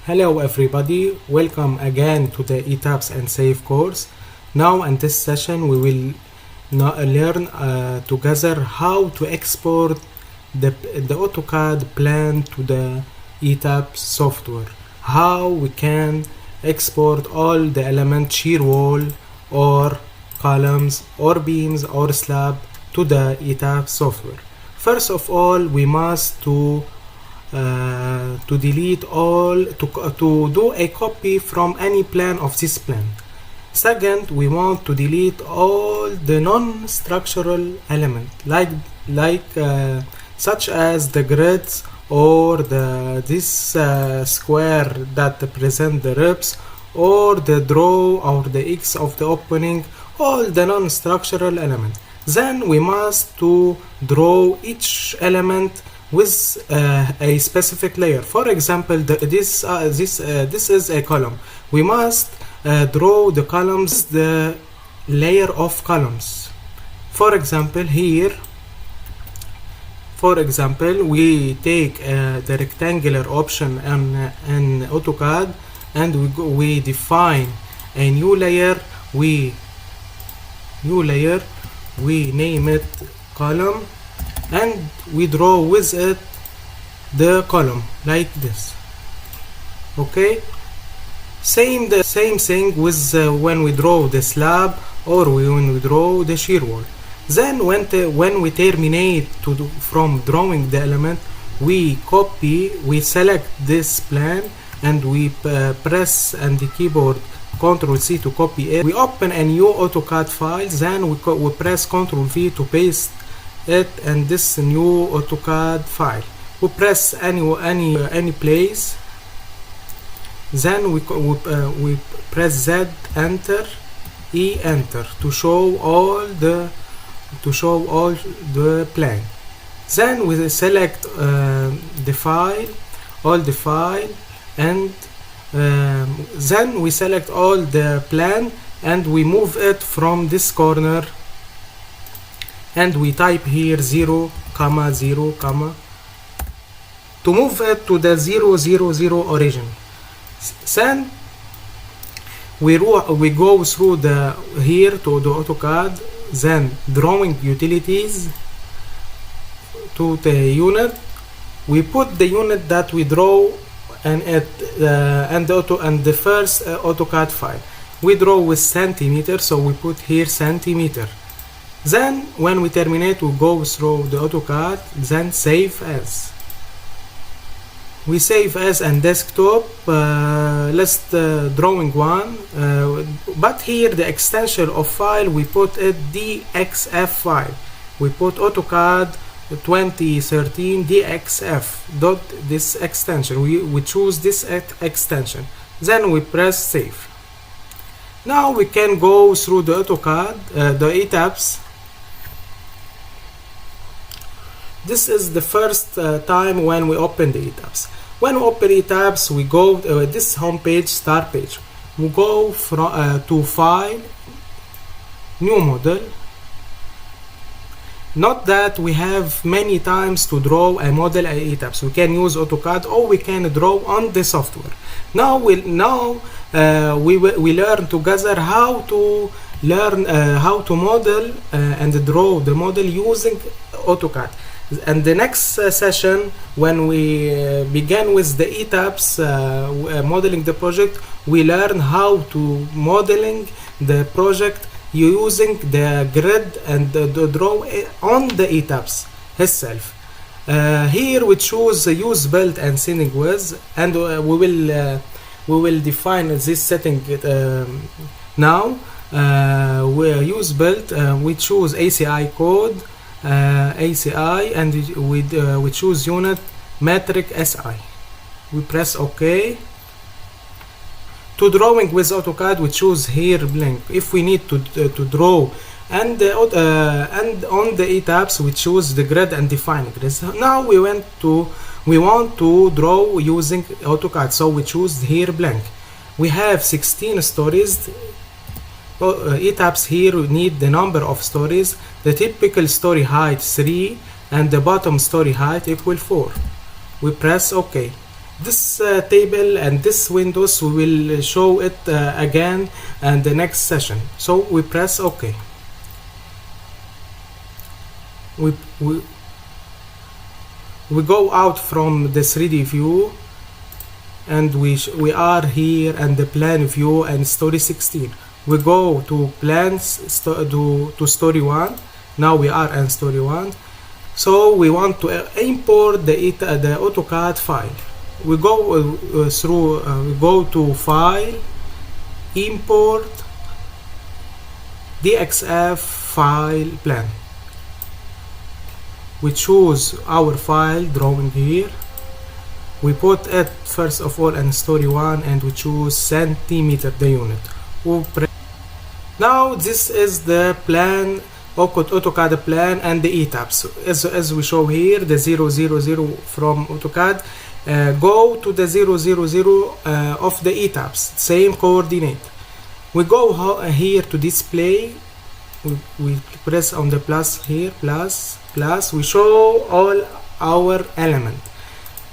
Hello everybody, welcome again to the ETABS and SAFE course. Now in this session we will learn together how to export the AutoCAD plan to the ETABS software. How we can export all the elements, shear wall or columns or beams or slab to the ETABS software. First of all, we must to delete all to do a copy from any plan of this plan. Second, we want to delete all the non-structural element such as the grids or this square that present the ribs or the draw or the X of the opening, all the non-structural element. Then we must to draw each element with a specific layer. For example, this is a column. We must draw the columns, the layer of columns. For example, here, we take the rectangular option in AutoCAD, and we define a new layer. We name it column, and we draw with it the column like this. Okay, same thing with when we draw the slab or when we draw the shear wall. Then when we terminate from drawing the element, we select this plan and we press on the keyboard Ctrl C to copy it. We open a new AutoCAD file, then we press Ctrl V to paste it in this new AutoCAD file. We press any place, then we press Z, enter, E, enter to show all the plan. Then we select the file, and then we select all the plan and we move it from this corner, and we type here 0, 0, to move it to the 0, 0, 0 origin. Then we go through here to the AutoCAD, then drawing utilities, to the unit. We put the unit that we draw and the first AutoCAD file. We draw with centimeter, so we put here centimeter. Then when we terminate, we go through the AutoCAD, then save as. We save as and desktop, list drawing one, but here the extension of file, we put it DXF file. We put AutoCAD 2013 DXF dot this extension. We choose this extension, then we press save. Now we can go through the AutoCAD, the ETABS. This is the first time when we open the ETABS. When we open ETABS, we go this home page, start page. We go to file, new model. Not that we have many times to draw a model at ETABS. We can use AutoCAD or we can draw on the software. Now we learn together how to model and draw the model using AutoCAD. And the next session, when we begin with the ETABS modeling the project, we learn how to modeling the project using the grid and the draw on the ETABS itself. Here we choose use build and setting with, and we will define this setting now. We use build, we choose ACI code, ACI, and we choose unit metric SI. We press OK. To drawing with AutoCAD, we choose here blank. If we need to draw, and on the ETABS we choose the grid and define grids. Now we want to draw using AutoCAD, so we choose here blank. We have 16 stories. ETABS here we need the number of stories. The typical story height 3 and the bottom story height equal 4. We press OK. This table and this windows we will show it again in the next session. So we press OK. We go out from the 3D view, and we are here in the plan view and story 16. We go to plans to story 1. Now we are in story 1. So we want to import the AutoCAD file. We go we go to File, Import, DXF File Plan. We choose our file drawing here. We put it first of all in story 1, and we choose centimeter the unit. Now this is the plan, AutoCAD plan and the ETABS. As we show here, the 000 from AutoCAD go to the 000 of the ETABS, same coordinate. We go here to display. We press on the plus here, plus. We show all our element.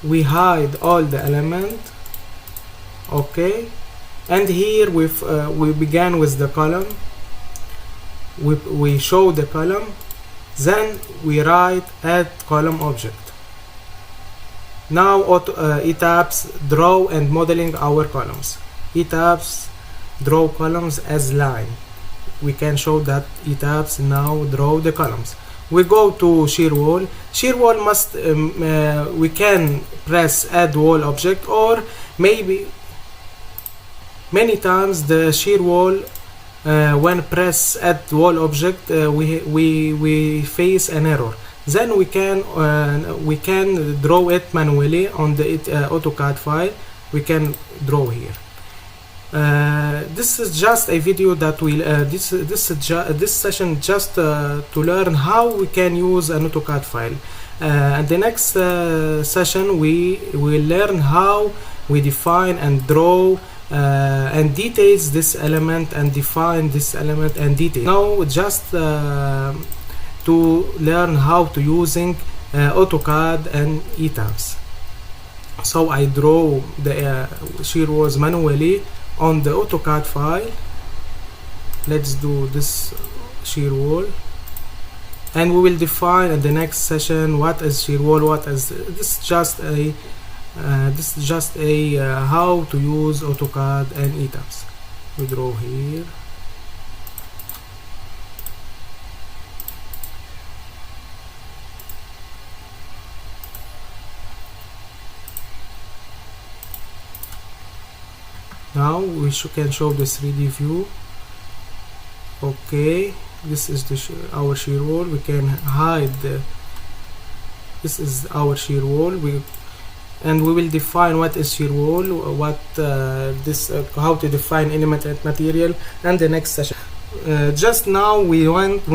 We hide all the element. Okay, and here we began with the column. We show the column, then we write add column object. Now ETABS draw and modeling our columns. ETABS draw columns as line. We can show that ETABS now draw the columns. We go to shear wall. Shear wall must we can press add wall object, or maybe many times the shear wall when press add wall object we face an error. Then we can draw it manually on the AutoCAD file. We can draw here. This is just a video that will this session just to learn how we can use an AutoCAD file. And the next session we will learn how we define and draw and details this element, and define this element and detail. Now just to learn how to using AutoCAD and ETABS. So I draw the shear walls manually on the AutoCAD file. Let's do this shear wall, and we will define in the next session what is shear wall, what is this. Just a how to use AutoCAD and ETABS. We draw here. Now we can show the 3D view. Okay, this is our shear wall. We can hide this is our shear wall. And we will define what is shear wall, what how to define element and material, and the next session. Just now we want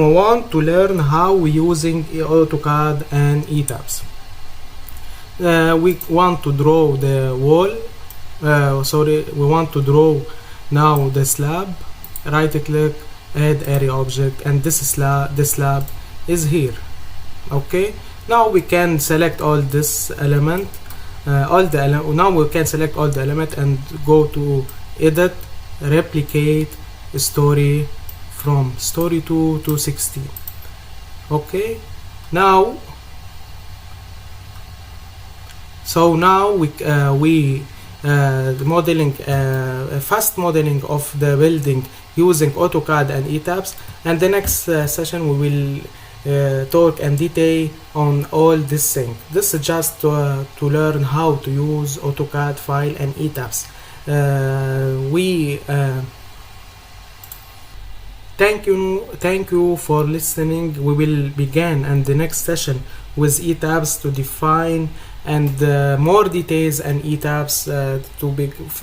to learn how we using AutoCAD and ETABS. We want to draw the wall. We want to draw now the slab. Right click, add area object, and this slab is here. Okay, now we can select all this element, now we can select all the element and go to edit, replicate story from story 2 to 16. Okay, now the modeling, fast modeling of the building using AutoCAD and ETABS, and the next session we will talk in detail on all this thing. This is just to learn how to use AutoCAD file and ETABS. Thank you for listening. We will begin in the next session with ETABS to define and more details and ETABS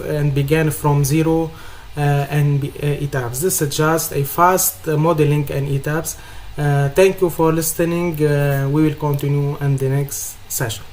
and begin from zero and ETABS. This is just a fast modeling and ETABS. Thank you for listening. We will continue in the next session.